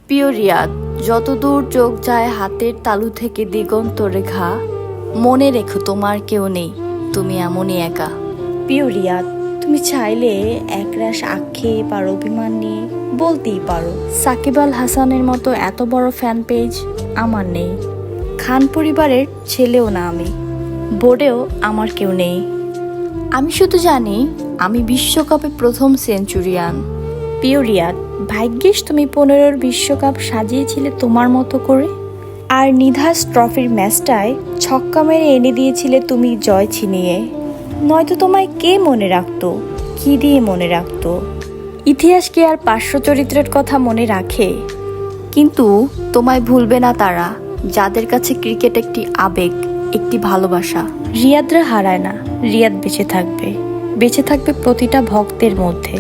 প্রিয় রিয়াদ, যতদূর চোখ যায় হাতের তালু থেকে দিগন্ত রেখা, মনে রেখো তোমার কেউ নেই, তুমি এমনই একা। প্রিয় রিয়াদ, তুমি চাইলে একরাশ আক্ষেপ আর অভিমান নিয়ে বলতেই পারো সাকিব আল হাসানের মতো এত বড় ফ্যান পেজ আমার নেই। খান পরিবারের ছেলেও না আমি, বোর্ডেও আমার কেউ নেই। আমি শুধু জানি আমি বিশ্বকাপে প্রথম সেঞ্চুরিয়ান। প্রিয় রিয়াদ, ভাগ্যিস তুমি 15-র বিশ্বকাপ সাজিয়েছিলে তোমার মতো করে, আর নিধাস ট্রফির ম্যাচটায় ছক্কা মেরে এনে দিয়েছিলে তুমি জয় ছিনিয়ে। নয়তো তোমায় কে মনে রাখতো, কি দিয়ে মনে রাখতো? ইতিহাস কি আর 500 চরিত্রের কথা মনে রাখে? কিন্তু তোমায় ভুলবে না তারা, যাদের কাছে ক্রিকেট একটি আবেগ, একটি ভালোবাসা। রিয়াদরা হারায় না, রিয়াদ বেঁচে থাকবে, বেঁচে থাকবে প্রতিটা ভক্তের মধ্যে।